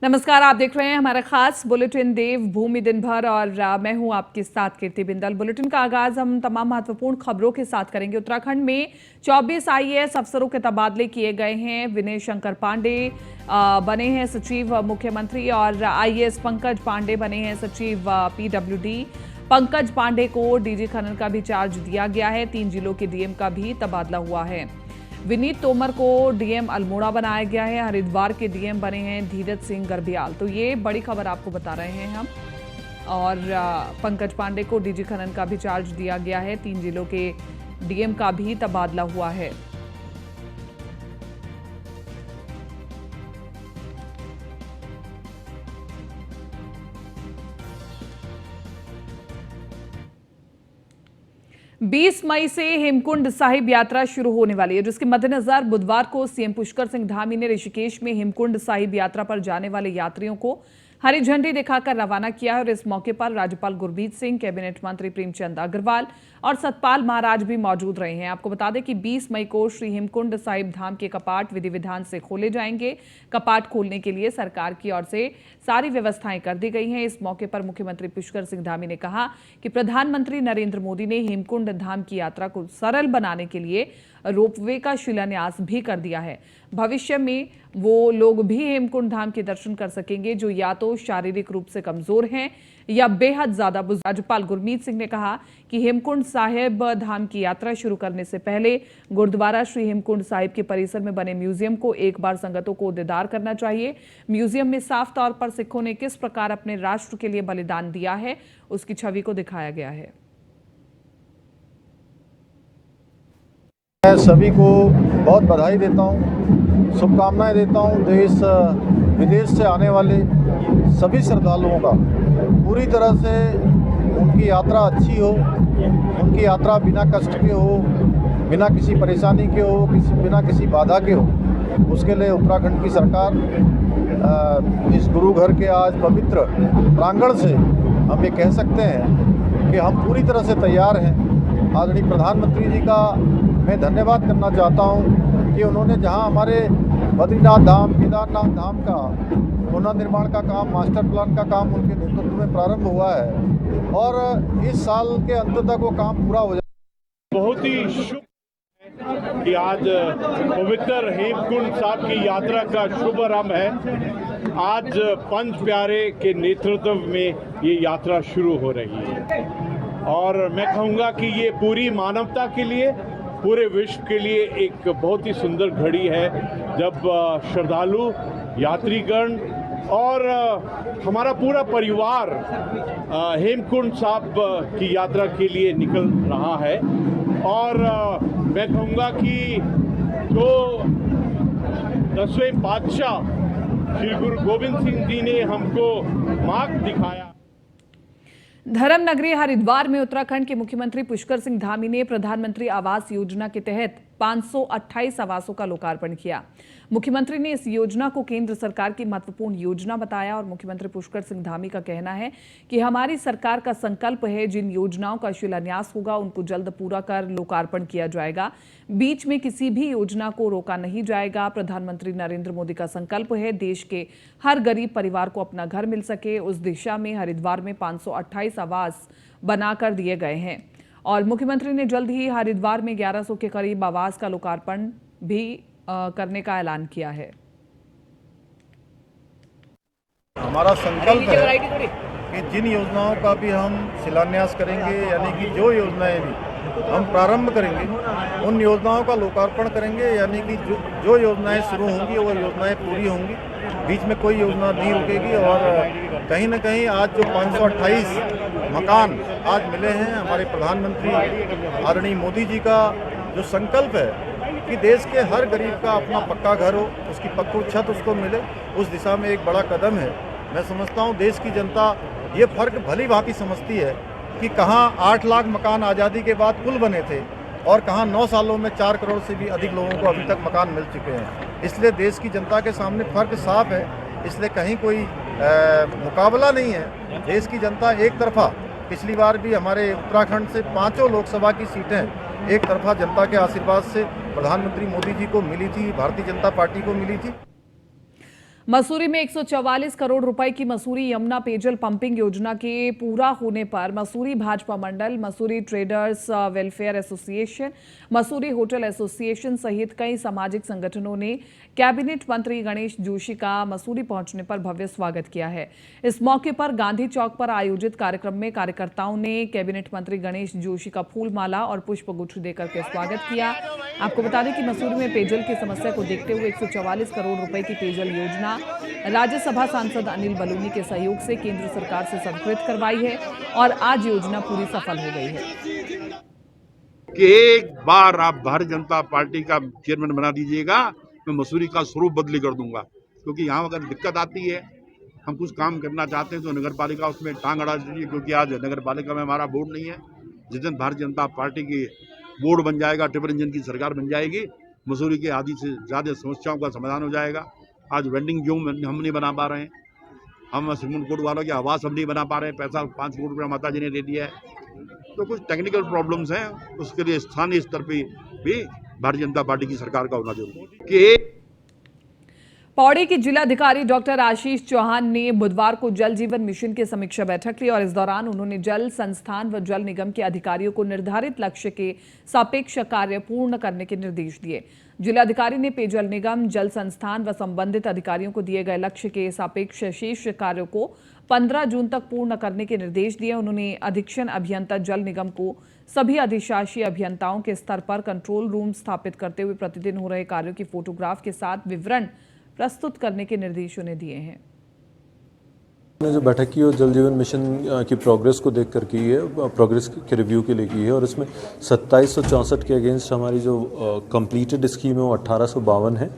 नमस्कार, आप देख रहे हैं हमारा खास बुलेटिन देव भूमि दिन भर और मैं हूं आपके साथ कीर्ति बिंदल। बुलेटिन का आगाज हम तमाम महत्वपूर्ण खबरों के साथ करेंगे। उत्तराखंड में 24 आईएएस अफसरों के तबादले किए गए हैं। विनय शंकर पांडे बने हैं सचिव मुख्यमंत्री और आईएएस पंकज पांडे बने हैं सचिव पीडब्ल्यूडी। पंकज पांडे को डीजी खनन का भी चार्ज दिया गया है। 3 जिलों के डीएम का भी तबादला हुआ है। विनीत तोमर को डीएम अल्मोड़ा बनाया गया है। हरिद्वार के डीएम बने हैं धीरज सिंह गर्बियाल। तो ये बड़ी खबर आपको बता रहे हैं हम। और पंकज पांडे को डीजी खनन का भी चार्ज दिया गया है। 3 जिलों के डीएम का भी तबादला हुआ है। बीस मई से हेमकुंड साहिब यात्रा शुरू होने वाली है, जिसके मद्देनजर बुधवार को सीएम पुष्कर सिंह धामी ने ऋषिकेश में हेमकुंड साहिब यात्रा पर जाने वाले यात्रियों को हरी झंडी दिखाकर रवाना किया है। और इस मौके पर राज्यपाल गुरमीत सिंह, कैबिनेट मंत्री प्रेमचंद अग्रवाल और सतपाल महाराज भी मौजूद रहे हैं। आपको बता दें कि 20 मई को श्री हेमकुंड साहिब धाम के कपाट विधि विधान से खोले जाएंगे। कपाट खोलने के लिए सरकार की ओर से सारी व्यवस्थाएं कर दी गई हैं। इस मौके पर मुख्यमंत्री पुष्कर सिंह धामी ने कहा कि प्रधानमंत्री नरेंद्र मोदी ने हेमकुंड धाम की यात्रा को सरल बनाने के लिए रोपवे का शिलान्यास भी कर दिया है। भविष्य में वो लोग भी हेमकुंड धाम के दर्शन कर सकेंगे जो या तो शारीरिक रूप से कमजोर हैं या बेहद ज्यादा बुजुर्ग। राज्यपाल गुरमीत सिंह ने कहा कि हेमकुंड साहिब धाम की यात्रा शुरू करने से पहले गुरुद्वारा श्री हेमकुंड साहिब के परिसर में बने म्यूजियम को एक बार संगतों को दीदार करना चाहिए। म्यूजियम में साफ तौर पर सिखों ने किस प्रकार अपने राष्ट्र के लिए बलिदान दिया है उसकी छवि को दिखाया गया है। मैं सभी को बहुत बधाई देता हूँ, शुभकामनाएं देता हूँ। देश विदेश से आने वाले सभी श्रद्धालुओं का पूरी तरह से उनकी यात्रा अच्छी हो, उनकी यात्रा बिना कष्ट के हो, बिना किसी परेशानी के हो, बिना किसी बाधा के हो। उसके लिए उत्तराखंड की सरकार इस गुरु घर के आज पवित्र प्रांगण से हम ये कह सकते हैं कि हम पूरी तरह से तैयार हैं। आदरणीय प्रधानमंत्री जी का मैं धन्यवाद करना चाहता हूं कि उन्होंने जहां हमारे बद्रीनाथ धाम, केदारनाथ धाम का पुनर्निर्माण का काम, मास्टर प्लान का काम उनके नेतृत्व में प्रारंभ हुआ है और इस साल के अंत तक वो काम पूरा हो जाए। बहुत ही शुभ है कि आज पवित्र हेमकुंड साहिब की यात्रा का शुभारंभ है। आज पंच प्यारे के नेतृत्व में ये यात्रा शुरू हो रही है और मैं कहूँगा कि ये पूरी मानवता के लिए, पूरे विश्व के लिए एक बहुत ही सुंदर घड़ी है जब श्रद्धालु, यात्रीगण और हमारा पूरा परिवार हेमकुंड साहिब की यात्रा के लिए निकल रहा है। और मैं कहूँगा कि जो 10वें पातशाह श्री गुरु गोविंद सिंह जी ने हमको मार्ग दिखाया। धर्म नगरी हरिद्वार में उत्तराखंड के मुख्यमंत्री पुष्कर सिंह धामी ने प्रधानमंत्री आवास योजना के तहत 528 आवासों का लोकार्पण किया। मुख्यमंत्री ने इस योजना को केंद्र सरकार की महत्वपूर्ण योजना बताया और मुख्यमंत्री पुष्कर सिंह धामी का कहना है कि हमारी सरकार का संकल्प है जिन योजनाओं का शिलान्यास होगा उनको जल्द पूरा कर लोकार्पण किया जाएगा। बीच में किसी भी योजना को रोका नहीं जाएगा। प्रधानमंत्री नरेंद्र मोदी का संकल्प है देश के हर गरीब परिवार को अपना घर मिल सके। उस दिशा में हरिद्वार में 528 आवास बनाकर दिए गए हैं और मुख्यमंत्री ने जल्द ही हरिद्वार में 1100 के करीब आवास का लोकार्पण भी करने का ऐलान किया है। हमारा संकल्प है कि जिन योजनाओं का भी हम शिलान्यास करेंगे, यानी कि जो योजनाएं भी हम प्रारंभ करेंगे उन योजनाओं का लोकार्पण करेंगे, यानी कि जो योजनाएं शुरू होंगी वो योजनाएं पूरी होंगी, बीच में कोई योजना नहीं रुकेगी। और कहीं ना कहीं आज जो 528 मकान आज मिले हैं, हमारे प्रधानमंत्री आदरणीय मोदी जी का जो संकल्प है कि देश के हर गरीब का अपना पक्का घर हो, उसकी पक्की छत उसको मिले, उस दिशा में एक बड़ा कदम है। मैं समझता हूँ देश की जनता ये फर्क भली भांति समझती है कि कहाँ 8 लाख मकान आज़ादी के बाद कुल बने थे और कहाँ 9 सालों में 4 करोड़ से भी अधिक लोगों को अभी तक मकान मिल चुके हैं। इसलिए देश की जनता के सामने फर्क साफ है, इसलिए कहीं कोई मुकाबला नहीं है। देश की जनता एक तरफा, पिछली बार भी हमारे उत्तराखंड से 5 लोकसभा की सीटें एक तरफा जनता के आशीर्वाद से प्रधानमंत्री मोदी जी को मिली थी, भारतीय जनता पार्टी को मिली थी। मसूरी में 144 करोड़ रुपए की मसूरी यमुना पेयजल पंपिंग योजना के पूरा होने पर मसूरी भाजपा मंडल, Mussoorie traders welfare association, Mussoorie hotel association सहित कई सामाजिक संगठनों ने कैबिनेट मंत्री गणेश जोशी का मसूरी पहुंचने पर भव्य स्वागत किया है। इस मौके पर गांधी चौक पर आयोजित कार्यक्रम में कार्यकर्ताओं ने कैबिनेट मंत्री गणेश जोशी का फूलमाला और पुष्पगुच्छ देकर के स्वागत किया। आपको बता दें कि मसूरी में पेयजल की समस्या को देखते हुए 144 करोड़ रुपए की पेयजल योजना राज्यसभा सांसद अनिल बलूनी के सहयोग से केंद्र सरकार से स्वीकृत करवाई है और आज योजना पूरी सफल हो गई है। कि एक बार आप भारतीय जनता पार्टी का चेयरमैन बना दीजिएगा, मैं मसूरी का स्वरूप बदली कर दूंगा। क्योंकि यहाँ अगर दिक्कत आती है, हम कुछ काम करना चाहते हैं तो नगर पालिका उसमें टांग अड़ा दीजिए, क्योंकि आज नगर पालिका में हमारा बोर्ड नहीं है। जिस दिन भारतीय जनता पार्टी की बोर्ड बन जाएगा, ट्रिपल इंजन की सरकार बन जाएगी, मसूरी के आधी से ज़्यादा समस्याओं का समाधान हो जाएगा। आज वेंडिंग जोन हम नहीं बना पा रहे हैं, हम सुप्रीम कोर्ट वालों की आवाज़ हम नहीं बना पा रहे हैं, पैसा 5 करोड़ रुपया माता जी ने दे दिया है। तो कुछ टेक्निकल प्रॉब्लम्स हैं, उसके लिए स्थानीय स्तर पे भी भारतीय जनता पार्टी की सरकार का होना जरूरी है। पौड़ी के जिलाधिकारी डॉक्टर आशीष चौहान ने बुधवार को जल जीवन मिशन की समीक्षा बैठक ली और इस दौरान उन्होंने जल संस्थान व जल निगम के अधिकारियों को निर्धारित लक्ष्य के सापेक्ष कार्य पूर्ण करने के निर्देश दिए। जिलाधिकारी ने पेयजल निगम, जल संस्थान व संबंधित अधिकारियों को दिए गए लक्ष्य के सापेक्ष शेष कार्यों को 15 जून तक पूर्ण करने के निर्देश दिए। उन्होंने अधीक्षण अभियंता जल निगम को सभी अधिशासी अभियंताओं के स्तर पर कंट्रोल रूम स्थापित करते हुए प्रतिदिन हो रहे कार्यों की फोटोग्राफ के साथ विवरण प्रस्तुत करने के निर्देश उन्हें दिए हैं। हमने जो बैठक की वो जल जीवन मिशन की प्रोग्रेस को देख कर की है, प्रोग्रेस के रिव्यू के लिए की है और इसमें 2764 के अगेंस्ट हमारी जो कंप्लीटेड स्कीम है वो 1852 है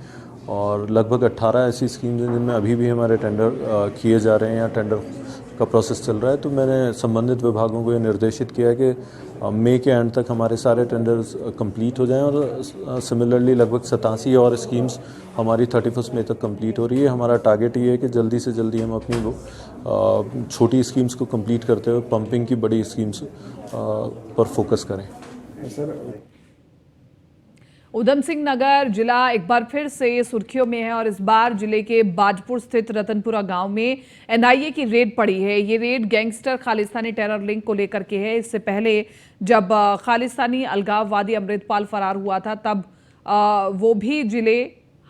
और लगभग 18 ऐसी स्कीम्स हैं जिनमें अभी भी हमारे टेंडर किए जा रहे हैं या टेंडर का प्रोसेस चल रहा है। तो मैंने संबंधित विभागों को ये निर्देशित किया है कि मई के एंड तक हमारे सारे टेंडर्स कंप्लीट हो जाएं और सिमिलरली लगभग 87 और स्कीम्स हमारी 31 मई तक कंप्लीट हो रही है। हमारा टारगेट ये है कि जल्दी से जल्दी हम अपनी वो छोटी स्कीम्स को कंप्लीट करते हुए पंपिंग की बड़ी स्कीम्स पर फोकस करें। उधम सिंह नगर जिला एक बार फिर से सुर्खियों में है और इस बार जिले के बाजपुर स्थित रतनपुरा गांव में एनआईए की रेड पड़ी है। ये red gangster Khalistani terror link को लेकर के है। इससे पहले जब खालिस्तानी अलगाववादी अमृतपाल फरार हुआ था तब वो भी जिले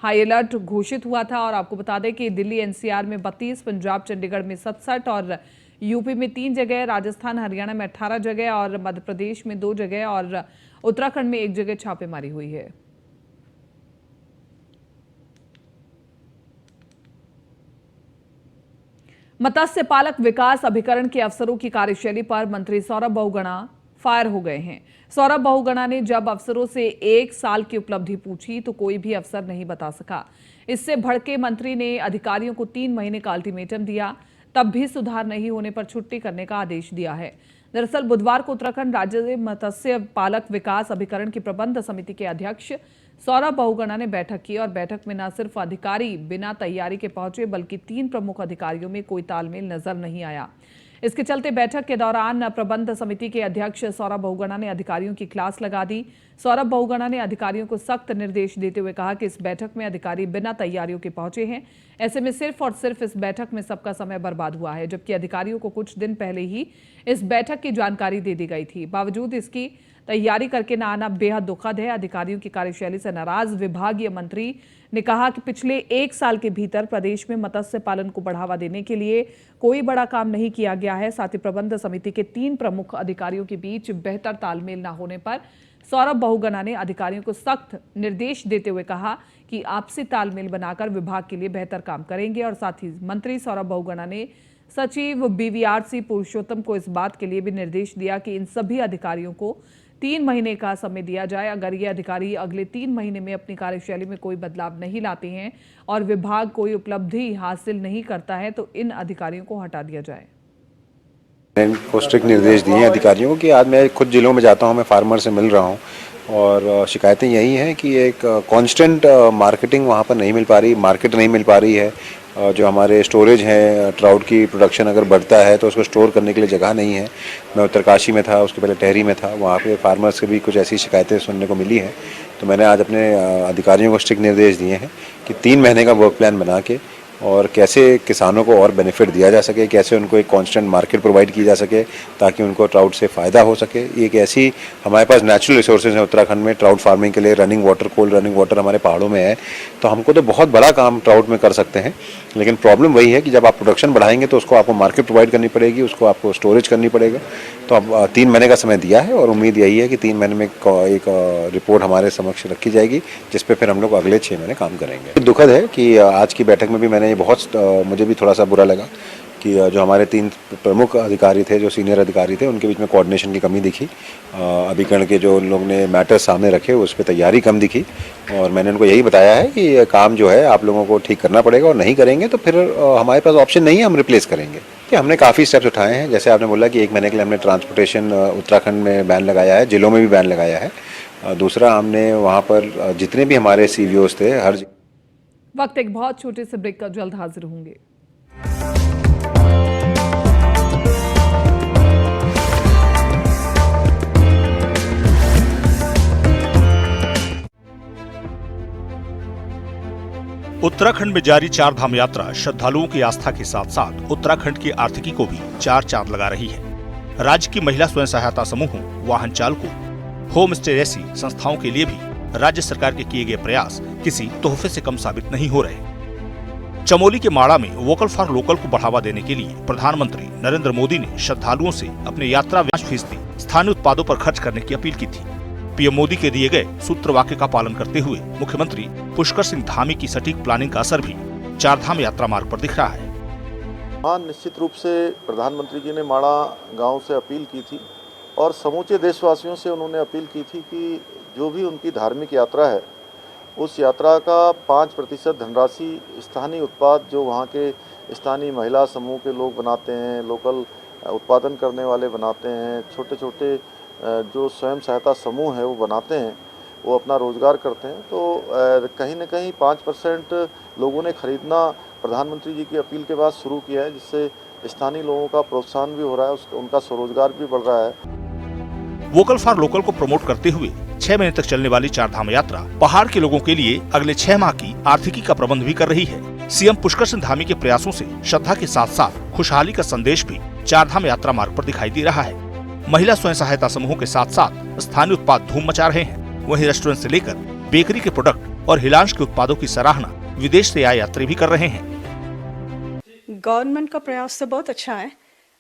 हाई अलर्ट घोषित हुआ था। और आपको बता दें कि दिल्ली एनसीआर में 32, पंजाब चंडीगढ़ में 67 और यूपी में 3 जगह, राजस्थान हरियाणा में 18 जगह और मध्य प्रदेश में 2 जगह और उत्तराखंड में 1 जगह छापेमारी हुई है। मत्स्य पालक विकास अभिकरण के अफसरों की कार्यशैली पर मंत्री सौरभ बहुगुणा फायर हो गए हैं। सौरभ बहुगुणा ने जब अफसरों से 1 साल की उपलब्धि पूछी तो कोई भी अफसर नहीं बता सका। इससे भड़के मंत्री ने अधिकारियों को 3 महीने का अल्टीमेटम दिया, तब भी सुधार नहीं होने पर छुट्टी करने का आदेश दिया है। दरअसल बुधवार को उत्तराखंड राज्य मत्स्य पालक विकास अभिकरण की प्रबंध समिति के अध्यक्ष सौरभ बहुगुणा ने बैठक की और बैठक में न सिर्फ अधिकारी बिना तैयारी के पहुंचे बल्कि 3 प्रमुख अधिकारियों में कोई तालमेल नजर नहीं आया। इसके चलते बैठक के दौरान प्रबंध समिति के अध्यक्ष सौरभ बहुगुणा ने अधिकारियों की क्लास लगा दी। सौरभ बहुगुणा ने अधिकारियों को सख्त निर्देश देते हुए कहा कि इस बैठक में अधिकारी बिना तैयारियों के पहुंचे हैं। ऐसे में सिर्फ और सिर्फ इस बैठक में सबका समय बर्बाद हुआ है, जबकि अधिकारियों को कुछ दिन पहले ही इस बैठक की जानकारी दे दी गई थी। बावजूद इसकी तैयारी करके न आना बेहद दुखद है। अधिकारियों की कार्यशैली से नाराज विभागीय मंत्री ने कहा कि पिछले 1 साल के भीतर प्रदेश में मत्स्य पालन को बढ़ावा देने के लिए कोई बड़ा काम नहीं किया गया है। साथ ही प्रबंध समिति के 3 प्रमुख अधिकारियों के बीच बेहतर तालमेल न होने पर सौरभ बहुगुणा ने अधिकारियों को सख्त निर्देश देते हुए कहा कि आपसी तालमेल बनाकर विभाग के लिए बेहतर काम करेंगे। और साथ ही मंत्री सौरभ बहुगुणा ने सचिव बीवीआरसी पुरुषोत्तम को इस बात के लिए भी निर्देश दिया कि इन सभी अधिकारियों को 3 महीने का समय दिया जाए। अगर ये अधिकारी अगले 3 महीने में अपनी कार्यशैली में कोई बदलाव नहीं लाते हैं और विभाग कोई उपलब्धि हासिल नहीं करता है तो इन अधिकारियों को हटा दिया जाए। को स्ट्रिक्ट निर्देश दिए हैं अधिकारियों को कि आज मैं खुद जिलों में जाता हूं, मैं फार्मर से मिल रहा हूं और शिकायतें यही हैं कि एक कांस्टेंट मार्केटिंग वहां पर नहीं मिल पा रही, मार्केट नहीं मिल पा रही है। जो हमारे स्टोरेज हैं, ट्राउट की प्रोडक्शन अगर बढ़ता है तो उसको स्टोर करने के लिए जगह नहीं है। मैं उत्तरकाशी में था, उसके पहले टहरी में था, वहाँ पे फार्मर्स से भी कुछ ऐसी शिकायतें सुनने को मिली हैं। तो मैंने आज अपने अधिकारियों को स्ट्रिक्ट निर्देश दिए हैं कि 3 महीने का वर्क प्लान बना के और कैसे किसानों को और बेनिफिट दिया जा सके, कैसे उनको एक कांस्टेंट मार्केट प्रोवाइड की जा सके ताकि उनको ट्राउट से फ़ायदा हो सके। एक ऐसी हमारे पास नेचुरल रिसोर्सेज हैं उत्तराखंड में ट्राउट फार्मिंग के लिए, running water, cold running water हमारे पहाड़ों में है, तो हमको तो बहुत बड़ा काम ट्राउट में कर सकते हैं। लेकिन प्रॉब्लम वही है कि जब आप प्रोडक्शन बढ़ाएंगे तो उसको आपको मार्केट प्रोवाइड करनी पड़ेगी, उसको आपको स्टोरेज करनी पड़ेगा। तो अब 3 महीने का समय दिया है और उम्मीद यही है कि 3 महीने में एक रिपोर्ट हमारे समक्ष रखी जाएगी, जिस पे फिर हम लोग अगले 6 महीने काम करेंगे। दुखद है कि आज की बैठक में भी मैंने मुझे भी थोड़ा सा बुरा लगा कि जो हमारे 3 प्रमुख अधिकारी थे, जो सीनियर अधिकारी थे, उनके बीच में कोऑर्डिनेशन की कमी दिखी। अभिकरण के जो लोग ने मैटर सामने रखे उस पर तैयारी कम दिखी और मैंने उनको यही बताया है कि ये काम जो है आप लोगों को ठीक करना पड़ेगा और नहीं करेंगे तो फिर हमारे पास ऑप्शन नहीं है, हम रिप्लेस करेंगे। कि हमने काफ़ी स्टेप्स उठाए हैं, जैसे आपने बोला कि 1 महीने के लिए हमने ट्रांसपोर्टेशन उत्तराखंड में बैन लगाया है, जिलों में भी बैन लगाया है। दूसरा, हमने वहाँ पर जितने भी हमारे CVOs थे हर वक्त एक बहुत छोटे से ब्रेक का, जल्द हाजिर होंगे। उत्तराखंड में जारी चार धाम यात्रा श्रद्धालुओं की आस्था के साथ साथ उत्तराखंड की आर्थिकी को भी 4 चांद लगा रही है। राज्य की महिला स्वयं सहायता समूहों, वाहन चालकों, होम स्टे जैसी संस्थाओं के लिए भी राज्य सरकार के किए गए प्रयास किसी तोहफे से कम साबित नहीं हो रहे। चमोली के माड़ा में वोकल फॉर लोकल को बढ़ावा देने के लिए प्रधानमंत्री नरेंद्र मोदी ने श्रद्धालुओं से अपने यात्रा 5% स्थानीय उत्पादों पर खर्च करने की अपील की थी। पीएम मोदी के दिए गए सूत्र वाक्य का पालन करते हुए मुख्यमंत्री पुष्कर सिंह धामी की सटीक प्लानिंग का असर भी चारधाम यात्रा मार्ग पर दिख रहा है। हाँ, निश्चित रूप से प्रधानमंत्री जी ने माड़ा गांव से अपील की थी और समूचे देशवासियों से उन्होंने अपील की थी कि जो भी उनकी धार्मिक यात्रा है उस यात्रा का 5% धनराशि स्थानीय उत्पाद जो वहाँ के स्थानीय महिला समूह के लोग बनाते हैं, लोकल उत्पादन करने वाले बनाते हैं, छोटे छोटे जो स्वयं सहायता समूह है वो बनाते हैं, वो अपना रोजगार करते हैं, तो कहीं न कहीं 5% लोगों ने खरीदना प्रधानमंत्री जी की अपील के बाद शुरू किया है, जिससे स्थानीय लोगों का प्रोत्साहन भी हो रहा है, उनका स्वरोजगार भी बढ़ रहा है। वोकल फॉर लोकल को प्रमोट करते हुए 6 महीने तक चलने वाली चारधाम यात्रा पहाड़ के लोगों के लिए अगले 6 माह की आर्थिकी का प्रबंध भी कर रही है। सीएम पुष्कर सिंह धामी के प्रयासों से श्रद्धा के साथ साथ खुशहाली का संदेश भी चारधाम यात्रा मार्ग पर दिखाई दे रहा है। महिला स्वयं सहायता समूहों के साथ साथ स्थानीय उत्पाद धूम मचा रहे हैं। वहीं रेस्टोरेंट से लेकर बेकरी के प्रोडक्ट और हिलांश के उत्पादों की सराहना विदेश से आए यात्री भी कर रहे हैं। गवर्नमेंट का प्रयास तो बहुत अच्छा है,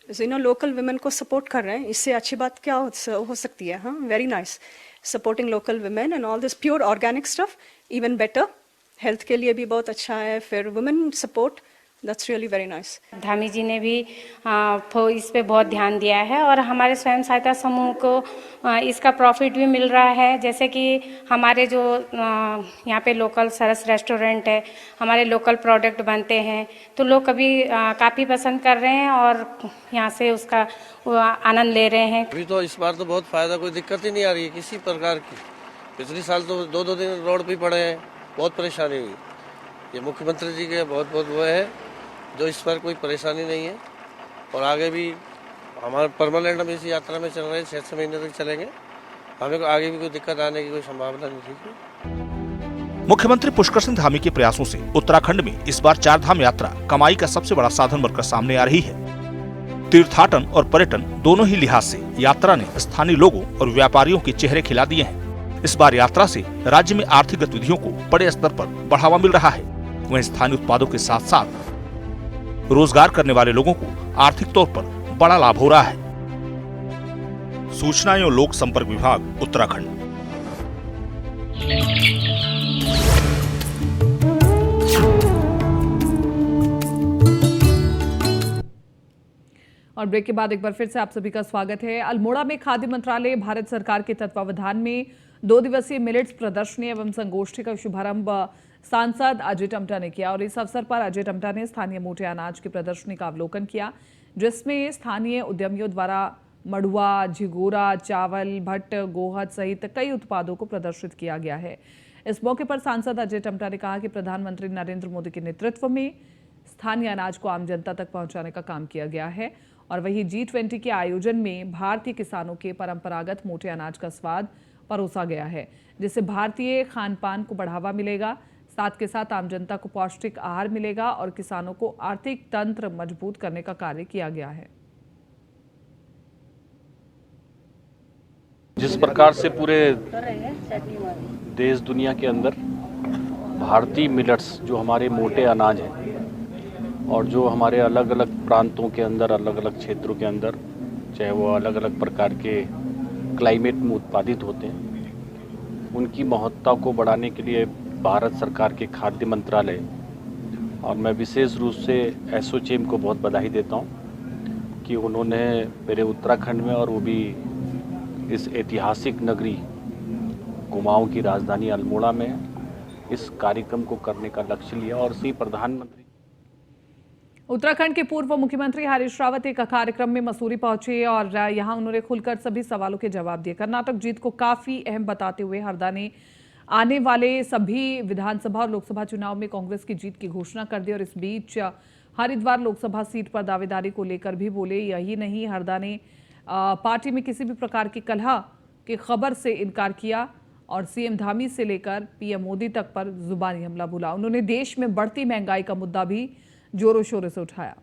लोकल वुमेन को सपोर्ट कर रहे हैं, इससे अच्छी बात क्या हो सकती है। हाँ, very nice, supporting local women and all this pure organic stuff, even better, health के लिए भी बहुत अच्छा है। फिर women support, that's really very nice. Dhami ji ने भी इस पे बहुत ध्यान दिया है और हमारे स्वयं सहायता समूह को इसका प्रॉफिट भी मिल रहा है। जैसे कि हमारे जो यहाँ पे लोकल सरस रेस्टोरेंट है, हमारे लोकल प्रोडक्ट बनते हैं, तो लोग कभी काफ़ी पसंद कर रहे हैं और यहाँ से उसका आनंद ले रहे हैं। अभी तो इस बार तो बहुत फ़ायदा, कोई दिक्कत ही नहीं आ रही है किसी प्रकार की। पिछले साल तो 2-2 दिन रोड पे पड़े हैं, बहुत परेशानी हुई। ये मुख्यमंत्री जी के बहुत बहुत वो है जो इस पर कोई परेशानी नहीं है और आगे भी हमारे परमानेंट हम इस यात्रा में चल रहे हैं, 6 महीने तक चलेंगे। हमें को आगे भी कोई दिक्कत आने की कोई संभावना नहीं थी। मुख्यमंत्री पुष्कर सिंह धामी के प्रयासों से उत्तराखंड में इस बार चारधाम यात्रा कमाई का सबसे बड़ा साधन बनकर सामने आ रही है। तीर्थाटन और पर्यटन दोनों ही लिहाज से यात्रा ने स्थानीय लोगों और व्यापारियों के चेहरे खिला दिए हैं। इस बार यात्रा से राज्य में आर्थिक गतिविधियों को बड़े स्तर पर बढ़ावा मिल रहा है। वहीं स्थानीय उत्पादों के साथ साथ रोजगार करने वाले लोगों को आर्थिक तौर पर बड़ा लाभ हो रहा है। सूचना एवं लोक संपर्क विभाग उत्तराखंड। और ब्रेक के बाद एक बार फिर से आप सभी का स्वागत है। अल्मोड़ा में खाद्य मंत्रालय भारत सरकार के तत्वावधान में 2 दिवसीय मिलेट्स प्रदर्शनी एवं संगोष्ठी का शुभारंभ सांसद अजय टम्टा ने किया और इस अवसर पर अजय टम्टा ने स्थानीय मोटे अनाज की प्रदर्शनी का अवलोकन किया, जिसमें स्थानीय उद्यमियों द्वारा मड़ुआ, झिगोरा, चावल, भट्ट, गोहद सहित कई उत्पादों को प्रदर्शित किया गया है। इस मौके पर सांसद अजय टम्टा ने कहा कि प्रधानमंत्री नरेंद्र मोदी के नेतृत्व में स्थानीय अनाज को आम जनता तक पहुंचाने का काम किया गया है और वहीं G20 के आयोजन में भारतीय किसानों के परंपरागत मोटे अनाज का स्वाद परोसा गया है, जिससे भारतीय खान पान को बढ़ावा मिलेगा। साथ के साथ आम जनता को पौष्टिक आहार मिलेगा और किसानों को आर्थिक तंत्र मजबूत करने का कार्य किया गया है। जिस प्रकार से पूरे देश दुनिया के अंदर भारतीय मिलेट्स जो हमारे मोटे अनाज हैं और जो हमारे अलग अलग प्रांतों के अंदर, अलग अलग क्षेत्रों के अंदर, चाहे वो अलग अलग प्रकार के क्लाइमेट में उत्पादित होते हैं, उनकी महत्ता को बढ़ाने के लिए भारत सरकार के खाद्य मंत्रालय और मैं विशेष रूप से एसोचैम को बहुत बधाई देता हूं कि उन्होंने मेरे उत्तराखंड में और वो भी इस ऐतिहासिक नगरी कुमाऊं की राजधानी अल्मोड़ा में इस कार्यक्रम को करने का लक्ष्य लिया। और सी प्रधानमंत्री उत्तराखंड के पूर्व मुख्यमंत्री हरीश रावत एक कार्यक्रम में मसूरी पहुंचे और यहां उन्होंने खुलकर सभी सवालों के जवाब दिए। कर्नाटक जीत को काफी अहम बताते हुए हरदा ने आने वाले सभी विधानसभा और लोकसभा चुनाव में कांग्रेस की जीत की घोषणा कर दी और इस बीच हरिद्वार लोकसभा सीट पर दावेदारी को लेकर भी बोले। यही नहीं, हरदा ने पार्टी में किसी भी प्रकार की कलह की खबर से इनकार किया और सीएम धामी से लेकर पीएम मोदी तक पर जुबानी हमला बोला। उन्होंने देश में बढ़ती महंगाई का मुद्दा भी जोरों शोरों से उठाया।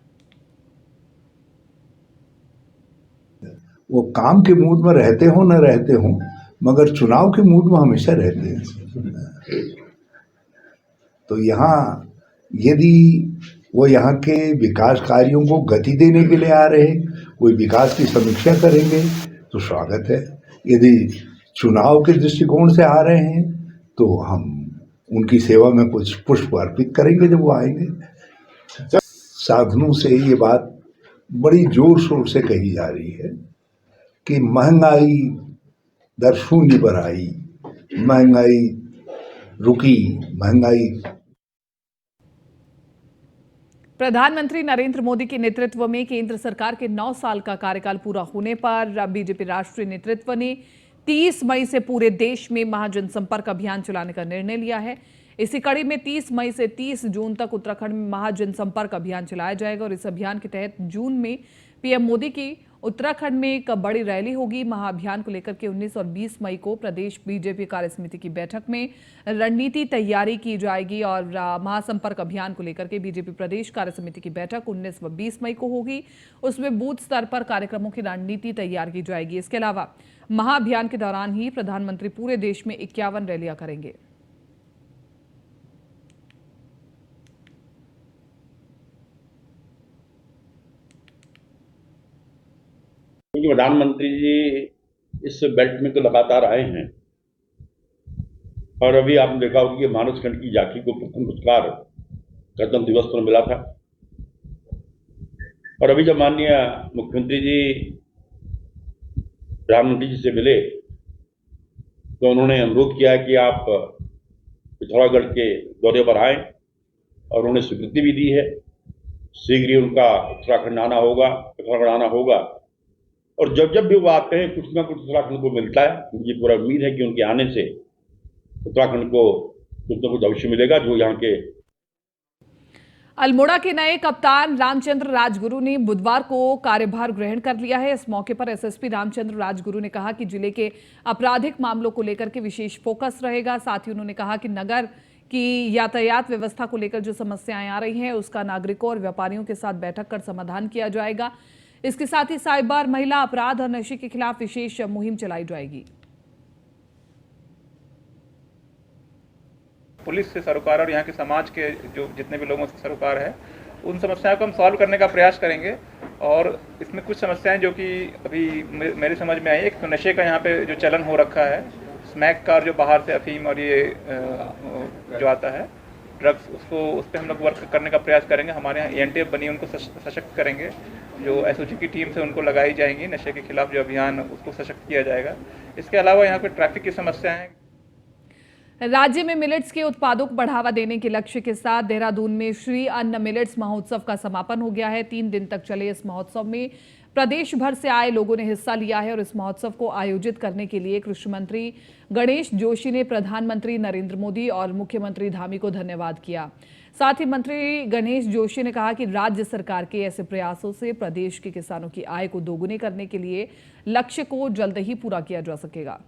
वो काम के मूड में रहते हो न रहते हो, मगर चुनाव के मूड में हमेशा रहते हैं। तो यहाँ यदि वो यहाँ के विकास कार्यों को गति देने के लिए आ रहे, कोई विकास की समीक्षा करेंगे तो स्वागत है। यदि चुनाव के दृष्टिकोण से आ रहे हैं तो हम उनकी सेवा में कुछ पुष्प अर्पित करेंगे जब वो आएंगे। साधनों से ये बात बड़ी जोर शोर से कही जा रही है कि महंगाई दर शून्य पर आई, महंगाई रुकी, महंगाई। प्रधानमंत्री नरेंद्र मोदी के नेतृत्व में केंद्र सरकार के 9 साल का कार्यकाल पूरा होने पर बीजेपी राष्ट्रीय नेतृत्व ने 30 मई से पूरे देश में महाजनसंपर्क अभियान चलाने का निर्णय लिया है। इसी कड़ी में 30 मई से 30 जून तक उत्तराखंड में महाजनसंपर्क अभियान चलाया जाएगा और इस अभियान के तहत जून में पीएम मोदी की उत्तराखंड में एक बड़ी रैली होगी। महाअभियान को लेकर के 19 और 20 मई को प्रदेश बीजेपी कार्यसमिति की बैठक में रणनीति तैयारी की जाएगी और महासंपर्क अभियान को लेकर के बीजेपी प्रदेश कार्यसमिति की बैठक 19 व 20 मई को होगी। उसमें बूथ स्तर पर कार्यक्रमों की रणनीति तैयार की जाएगी। इसके अलावा महाअभियान के दौरान ही प्रधानमंत्री पूरे देश में 51 रैलियां करेंगे। क्योंकि प्रधानमंत्री जी इस बेल्ट में तो लगातार आए हैं और अभी आपने देखा होगा कि मानसखंड की झांकी को प्रथम पुरस्कार गणतंत्र दिवस पर मिला था। और अभी जब माननीय मुख्यमंत्री जी प्रधानमंत्री जी से मिले तो उन्होंने अनुरोध किया कि आप पिथौरागढ़ के दौरे पर आएँ और उन्होंने स्वीकृति भी दी है। शीघ्र ही उनका उत्तराखंड आना होगा, पिथौरागढ़ आना होगा और जब जब भी वो आते हैं कुछ ना कुछ उत्तराखंड को मिलता है। मुझे पूरा उम्मीद है कि उनके आने से उत्तराखंड को कुछ ना कुछ अवश्य मिलेगा। जो यहाँ के अल्मोड़ा के नए कप्तान रामचंद्र राजगुरु ने बुधवार को कार्यभार ग्रहण कर लिया है। इस मौके पर एसएसपी रामचंद्र राजगुरु ने कहा कि जिले के आपराधिक मामलों को लेकर के विशेष फोकस रहेगा। साथ ही उन्होंने कहा कि नगर की यातायात व्यवस्था को लेकर जो समस्याएं आ रही हैं उसका नागरिकों और व्यापारियों के साथ बैठक कर समाधान किया जाएगा। इसके साथ ही साइबर, महिला अपराध और नशे के खिलाफ विशेष मुहिम चलाई जाएगी। पुलिस से सरोकार और यहाँ के समाज के जो जितने भी लोगों से सरोकार है उन समस्याओं को हम सॉल्व करने का प्रयास करेंगे। और इसमें कुछ समस्याएं जो कि अभी मेरी समझ में आई, एक तो नशे का यहाँ पे जो चलन हो रखा है, स्मैक का जो बाहर से अफीम और ये जो आता है ड्रग्स, उस पर हम लोग वर्क करने का प्रयास करेंगे। हमारे यहाँ ENTF बनी, उनको सशक्त करेंगे। जो SOG की टीम से उनको लगाई जाएंगी, नशे के खिलाफ जो अभियान उसको सशक्त किया जाएगा। इसके अलावा यहाँ पे ट्रैफिक की समस्याएं। राज्य में मिलेट्स के उत्पादों को बढ़ावा देने के लक्ष्य के साथ देहरादून में श्री अन्न मिलेट्स महोत्सव का समापन हो गया है। 3 दिन तक चले इस महोत्सव में प्रदेश भर से आए लोगों ने हिस्सा लिया है और इस महोत्सव को आयोजित करने के लिए कृषि मंत्री गणेश जोशी ने प्रधानमंत्री नरेंद्र मोदी और मुख्यमंत्री धामी को धन्यवाद किया। साथ ही मंत्री गणेश जोशी ने कहा कि राज्य सरकार के ऐसे प्रयासों से प्रदेश के किसानों की आय को दोगुनी करने के लिए लक्ष्य को जल्द ही पूरा किया जा सकेगा।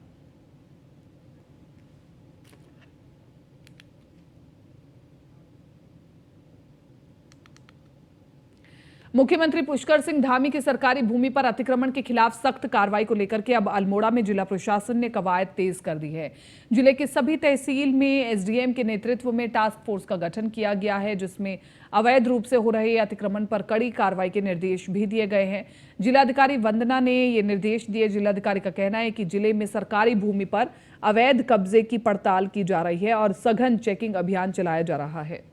मुख्यमंत्री पुष्कर सिंह धामी की सरकारी भूमि पर अतिक्रमण के खिलाफ सख्त कार्रवाई को लेकर के अब अल्मोड़ा में जिला प्रशासन ने कवायद तेज कर दी है। जिले के सभी तहसील में एसडीएम के नेतृत्व में टास्क फोर्स का गठन किया गया है, जिसमें अवैध रूप से हो रहे अतिक्रमण पर कड़ी कार्रवाई के निर्देश भी दिए गए हैं। जिलाधिकारी वंदना ने ये निर्देश दिए। जिलाधिकारी का कहना है कि जिले में सरकारी भूमि पर अवैध कब्जे की पड़ताल की जा रही है और सघन चेकिंग अभियान चलाया जा रहा है।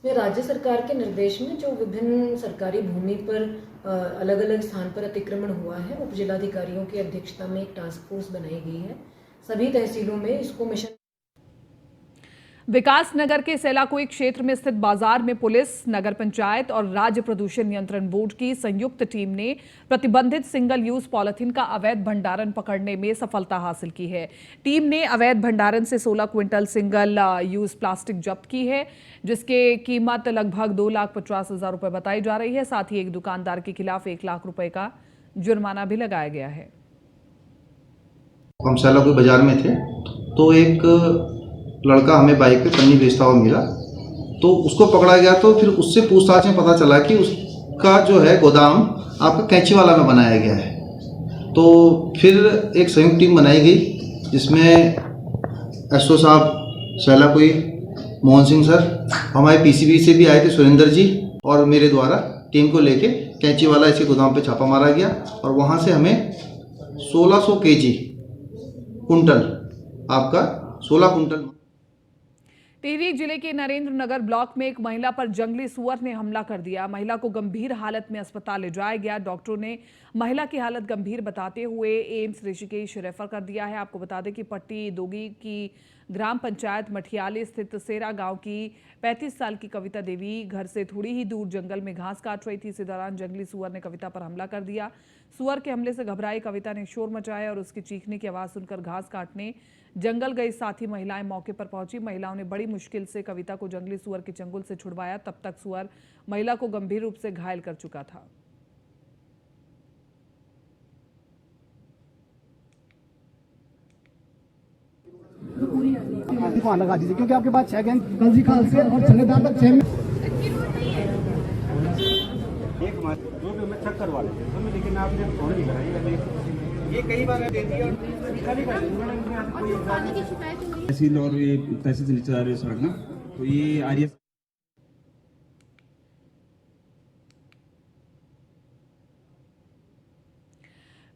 राज्य सरकार के निर्देश में जो विभिन्न सरकारी भूमि पर अलग अलग स्थान पर अतिक्रमण हुआ है, उप जिलाधिकारियों की अध्यक्षता में एक टास्क फोर्स बनाई गई है। सभी तहसीलों में इसको मिशन विकास नगर के सेलाकुई क्षेत्र में स्थित बाजार में पुलिस, नगर पंचायत और राज्य प्रदूषण नियंत्रण बोर्ड की संयुक्त टीम ने प्रतिबंधित सिंगल यूज पॉलिथीन का अवैध भंडारण पकड़ने में सफलता हासिल की है। टीम ने अवैध भंडारण से 16 क्विंटल सिंगल यूज प्लास्टिक जब्त की है, जिसके कीमत लगभग 2,50,000 रुपए बताई जा रही है। साथ ही एक दुकानदार के खिलाफ 1 लाख रुपए का जुर्माना भी लगाया गया है। हम सेलाकुई बाजार में थे तो एक लड़का हमें बाइक पे पन्नी बेचता हुआ मिला, तो उसको पकड़ा गया। तो फिर उससे पूछताछ में पता चला कि उसका जो है गोदाम आपका कैंचीवाला में बनाया गया है। तो फिर एक संयुक्त टीम बनाई गई, जिसमें एसओ साहब सेलाकुई, मोहन सिंह सर, हमारे पीसीबी से भी आए थे सुरेंद्र जी, और मेरे द्वारा टीम को लेके कैंचीवाला इसके गोदाम पे छापा मारा गया और वहाँ से हमें 1600 केजी कुंटल, आपका 16 कुंटल। टिहरी जिले के नरेंद्र नगर ब्लॉक में एक महिला पर जंगली सुअर ने हमला कर दिया। महिला को गंभीर हालत में अस्पताल ले जाया गया। डॉक्टरों ने महिला की हालत गंभीर बताते हुए एम्स ऋषिकेश रेफर कर दिया है। आपको बता दें कि पट्टी दोगी की ग्राम पंचायत मठियाली स्थित सेरा गांव की 35 साल की कविता देवी घर से थोड़ी ही दूर जंगल में घास काट रही थी। इसी दौरान जंगली सुअर ने कविता पर हमला कर दिया। सुअर के हमले से घबराई कविता ने शोर मचाया और उसकी चीखने की आवाज सुनकर घास काटने जंगल गई साथी महिलाएं मौके पर पहुंची। महिलाओं ने बड़ी मुश्किल से कविता को जंगली सुअर के चंगुल से छुड़वाया। तब तक सुअर महिला को गंभीर रूप से घायल कर चुका था। लगा दीजिए, क्योंकि आपके पास 6 गैंग कलजी खाल से और छन्नेदार तक 6 चेक करवा लेते, लेकिन आपने फोन नहीं कराई। ये कई बार दे दिया और दिखा भी कर तहसील और ये तहसील से नीचे आ रही है सड़क ना, तो ये आ रही है।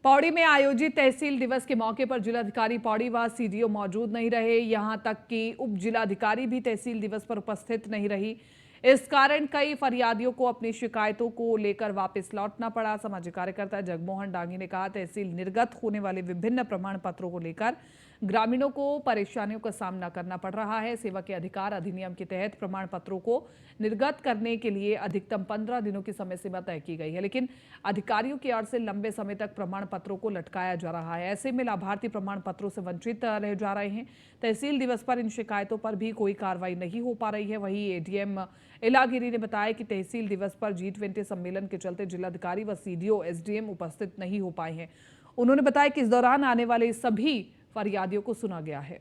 पौड़ी में आयोजित तहसील दिवस के मौके पर जिलाधिकारी पौड़ी व सीडीओ मौजूद नहीं रहे। यहां तक कि उप जिलाधिकारी भी तहसील दिवस पर उपस्थित नहीं रही। इस कारण कई फरियादियों को अपनी शिकायतों को लेकर वापस लौटना पड़ा। सामाजिक कार्यकर्ता जगमोहन डांगी ने कहा, तहसील निर्गत होने वाले विभिन्न प्रमाण पत्रों को लेकर ग्रामीणों को परेशानियों का सामना करना पड़ रहा है। सेवा के अधिकार अधिनियम के तहत प्रमाण पत्रों को निर्गत करने के लिए अधिकतम 15 दिनों की समय सीमा तय की गई है, लेकिन अधिकारियों की ओर से लंबे समय तक प्रमाण पत्रों को लटकाया जा रहा है। ऐसे में लाभार्थी प्रमाण पत्रों से वंचित रह जा रहे हैं। तहसील दिवस पर इन शिकायतों पर भी कोई कार्रवाई नहीं हो पा रही है। वहीं एडीएम इलागिरी ने बताया कि तहसील दिवस पर G20 सम्मेलन के चलते जिलाधिकारी व सीडीओ एसडीएम उपस्थित नहीं हो पाए हैं। उन्होंने बताया कि इस दौरान आने वाले सभी फरियादियों को सुना गया है।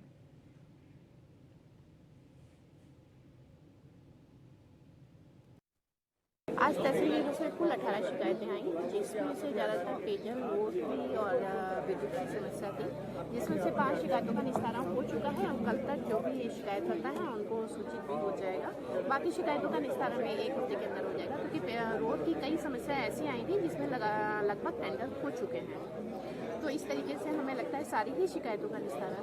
आज तहसील दिवस में कुल 18 शिकायतें आई, जिसमें से ज़्यादातर पेयजल, रोड की और विद्युत की समस्या थी, जिसमें से 5 शिकायतों का निस्तारण हो चुका है और कल तक जो भी शिकायत होता है उनको सूचित भी हो जाएगा। बाकी शिकायतों का निस्तारण में 1 हफ्ते के अंदर हो जाएगा, क्योंकि रोड की कई समस्याएं ऐसी आई थी जिसमें लगभग टेंडर हो चुके हैं। तो इस तरीके से हमें लगता है सारी ही शिकायतों का निस्तारण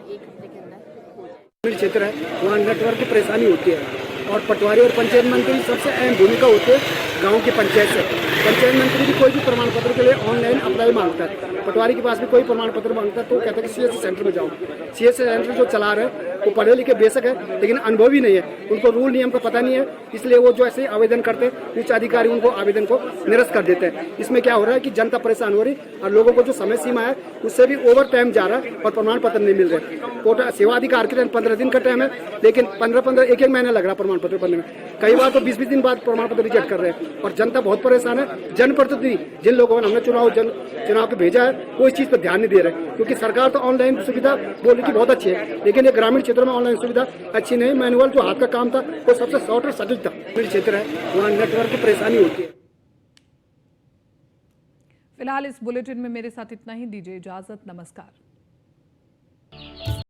1 हफ्ते के अंदर हो जाएगा। क्षेत्र है वहाँ नेटवर्क की परेशानी होती है और पटवारी और पंचायत मंत्री सबसे अहम भूमिका होती है गांव की पंचायत से। पंचायत मंत्री भी कोई भी प्रमाण पत्र के लिए ऑनलाइन अप्लाई मांगता है, पटवारी के पास भी कोई प्रमाण पत्र मांगता है तो कहता है कि सीएससी सेंटर में जाओ। सीएससी सेंटर जो चला रहे हैं वो पढ़े लिखे बेशक है, लेकिन अनुभवी नहीं है, उनको रूल नियम का पता नहीं है, इसलिए वो जो ऐसे आवेदन करते हैं उच्च अधिकारी उनको आवेदन को निरस्त कर देते हैं। इसमें क्या हो रहा है कि जनता परेशान हो रही और लोगों को जो समय सीमा है उससे भी ओवर टाइम जा रहा है और प्रमाण पत्र नहीं मिल रहे। कोटा सेवा अधिकार के टाइम 15 दिन का टाइम है, लेकिन 15 एक महीना लग रहा है प्रमाण पत्र बनने में। कई बार तो 20 दिन बाद प्रमाण पत्र रिजेक्ट कर रहे हैं और जनता बहुत परेशान है। जनप्रतिनिधि जिन लोगों ने हमने चुनाव के भेजा है है वो इस चीज़ पर ध्यान नहीं दे रहे, क्योंकि सरकार तो ऑनलाइन सुविधा बोली कि बहुत अच्छी है, लेकिन ये ग्रामीण क्षेत्रों में ऑनलाइन सुविधा अच्छी नहीं। मैनुअल जो हाथ का काम था वो सबसे शॉर्ट और सटीक था। ग्रामीण क्षेत्र है वहाँ नेटवर्क की परेशानी होती है। फिलहाल इस बुलेटिन में मेरे साथ इतना ही। दीजिए इजाजत, नमस्कार।